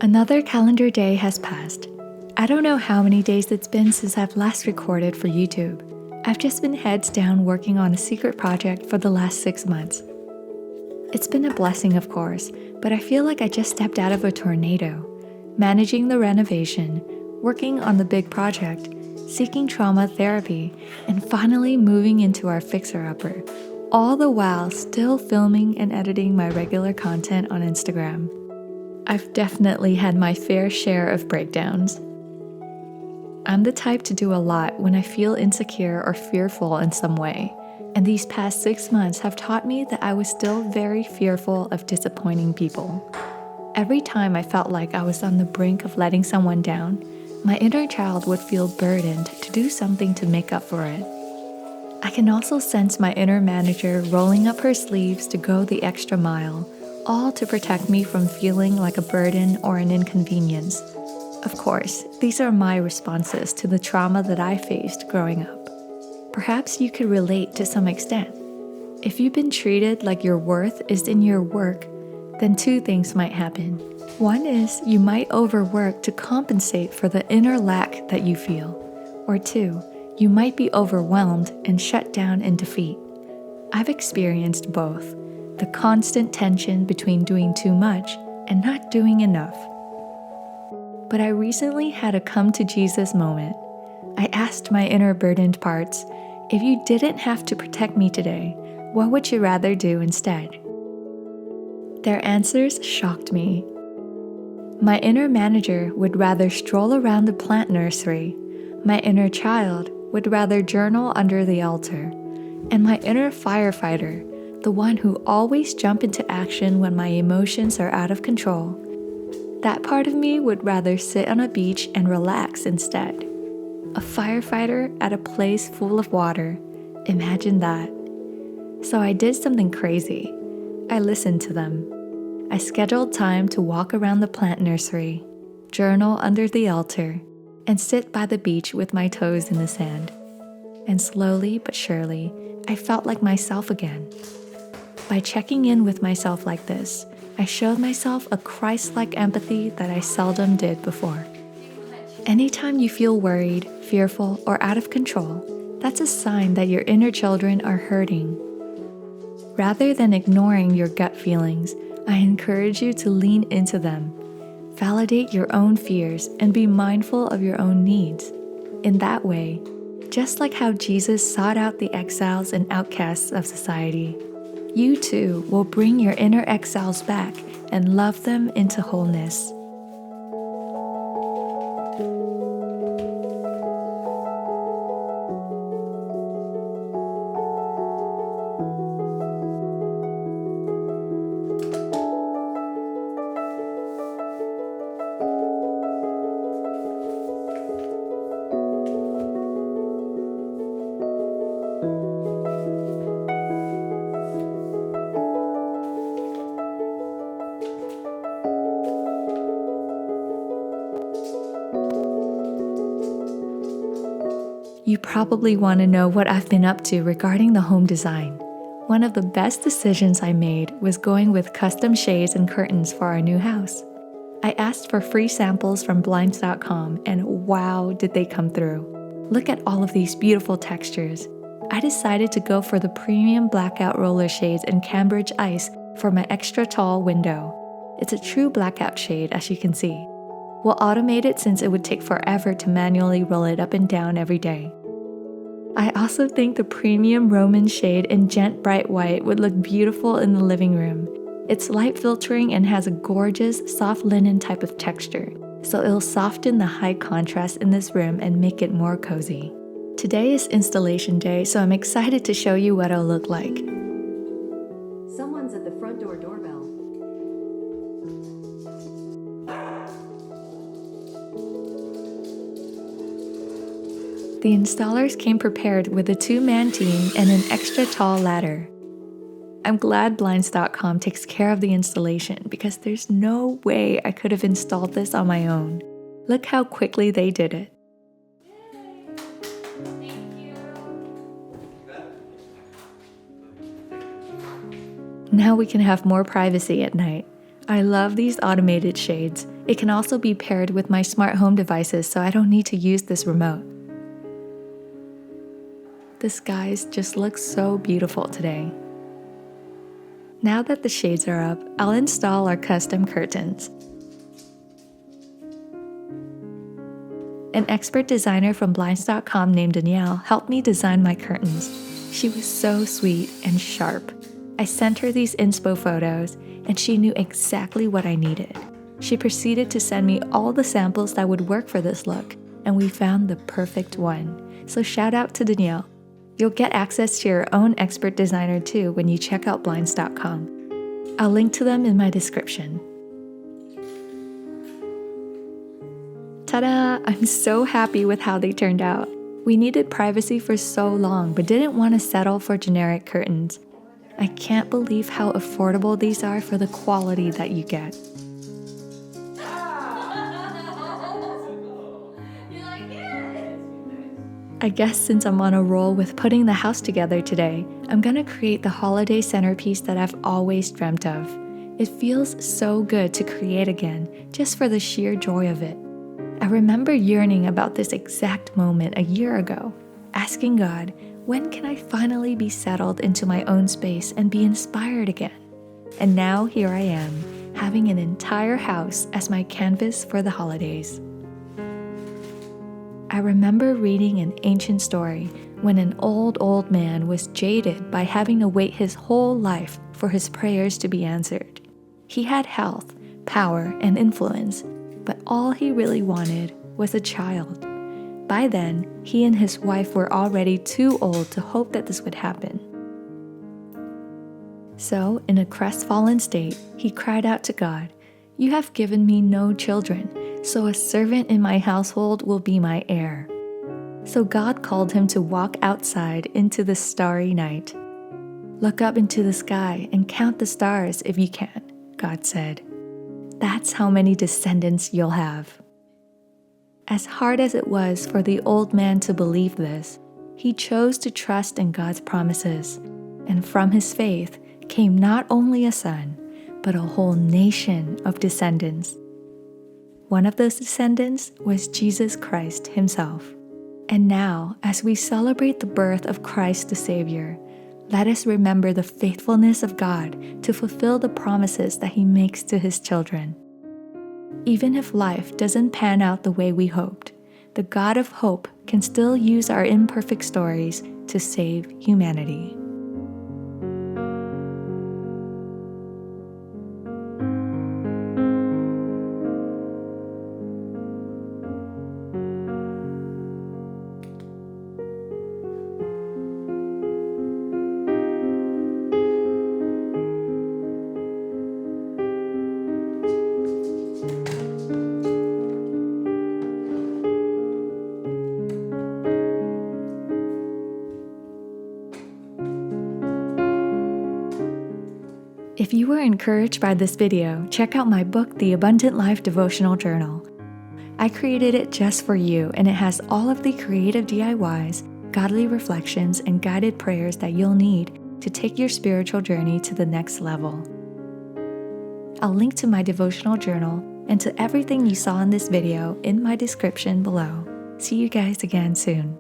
Another calendar day has passed. I don't know how many days it's been since I've last recorded for YouTube. I've just been heads down working on a secret project for the last 6 months. It's been a blessing, of course, but I feel like I just stepped out of a tornado. Managing the renovation, working on the big project, seeking trauma therapy, and finally moving into our fixer-upper, all the while still filming and editing my regular content on Instagram. I've definitely had my fair share of breakdowns. I'm the type to do a lot when I feel insecure or fearful in some way, and these past 6 months have taught me that I was still very fearful of disappointing people. Every time I felt like I was on the brink of letting someone down, my inner child would feel burdened to do something to make up for it. I can also sense my inner manager rolling up her sleeves to go the extra mile, all to protect me from feeling like a burden or an inconvenience. Of course, these are my responses to the trauma that I faced growing up. Perhaps you could relate to some extent. If you've been treated like your worth is in your work, then 2 things might happen. One is you might overwork to compensate for the inner lack that you feel. Or 2, you might be overwhelmed and shut down in defeat. I've experienced both. The constant tension between doing too much and not doing enough. But I recently had a come to Jesus moment. I asked my inner burdened parts, if you didn't have to protect me today, what would you rather do instead? Their answers shocked me. My inner manager would rather stroll around the plant nursery. My inner child would rather journal under the altar. And my inner firefighter, the one who always jumps into action when my emotions are out of control, that part of me would rather sit on a beach and relax instead. A firefighter at a place full of water. Imagine that. So I did something crazy. I listened to them. I scheduled time to walk around the plant nursery, journal under the altar, and sit by the beach with my toes in the sand. And slowly but surely, I felt like myself again. By checking in with myself like this, I showed myself a Christ-like empathy that I seldom did before. Anytime you feel worried, fearful, or out of control, that's a sign that your inner children are hurting. Rather than ignoring your gut feelings, I encourage you to lean into them. Validate your own fears and be mindful of your own needs. In that way, just like how Jesus sought out the exiles and outcasts of society, you too will bring your inner exiles back and love them into wholeness. You probably want to know what I've been up to regarding the home design. One of the best decisions I made was going with custom shades and curtains for our new house. I asked for free samples from blinds.com and wow, did they come through. Look at all of these beautiful textures. I decided to go for the premium blackout roller shades and Cambridge ice for my extra tall window. It's a true blackout shade, as you can see. We'll automate it since it would take forever to manually roll it up and down every day. I also think the premium Roman shade in Gent Bright White would look beautiful in the living room. It's light filtering and has a gorgeous soft linen type of texture, so it'll soften the high contrast in this room and make it more cozy. Today is installation day, so I'm excited to show you what it'll look like. Someone's at the front door doorbell. The installers came prepared with a 2-man team and an extra tall ladder. I'm glad blinds.com takes care of the installation because there's no way I could have installed this on my own. Look how quickly they did it. Thank you. Now we can have more privacy at night. I love these automated shades. It can also be paired with my smart home devices, so I don't need to use this remote. The skies just look so beautiful today. Now that the shades are up, I'll install our custom curtains. An expert designer from blinds.com named Danielle helped me design my curtains. She was so sweet and sharp. I sent her these inspo photos, and she knew exactly what I needed. She proceeded to send me all the samples that would work for this look, and we found the perfect one. So shout out to Danielle. You'll get access to your own expert designer too when you check out blinds.com. I'll link to them in my description. Ta-da! I'm so happy with how they turned out. We needed privacy for so long, but didn't want to settle for generic curtains. I can't believe how affordable these are for the quality that you get. I guess since I'm on a roll with putting the house together today, I'm gonna create the holiday centerpiece that I've always dreamt of. It feels so good to create again, just for the sheer joy of it. I remember yearning about this exact moment a year ago, asking God, when can I finally be settled into my own space and be inspired again? And now here I am, having an entire house as my canvas for the holidays. I remember reading an ancient story when an old man was jaded by having to wait his whole life for his prayers to be answered. He had health, power, and influence, but all he really wanted was a child. By then, he and his wife were already too old to hope that this would happen. So, in a crestfallen state, he cried out to God, "You have given me no children, so a servant in my household will be my heir." So God called him to walk outside into the starry night. "Look up into the sky and count the stars if you can," God said. "That's how many descendants you'll have." As hard as it was for the old man to believe this, he chose to trust in God's promises, and from his faith came not only a son, but a whole nation of descendants. One of those descendants was Jesus Christ himself. And now, as we celebrate the birth of Christ the Savior, let us remember the faithfulness of God to fulfill the promises that he makes to his children. Even if life doesn't pan out the way we hoped, the God of hope can still use our imperfect stories to save humanity. If you were encouraged by this video, check out my book, The Abundant Life Devotional Journal. I created it just for you, and it has all of the creative DIYs, godly reflections, and guided prayers that you'll need to take your spiritual journey to the next level. I'll link to my devotional journal and to everything you saw in this video in my description below. See you guys again soon.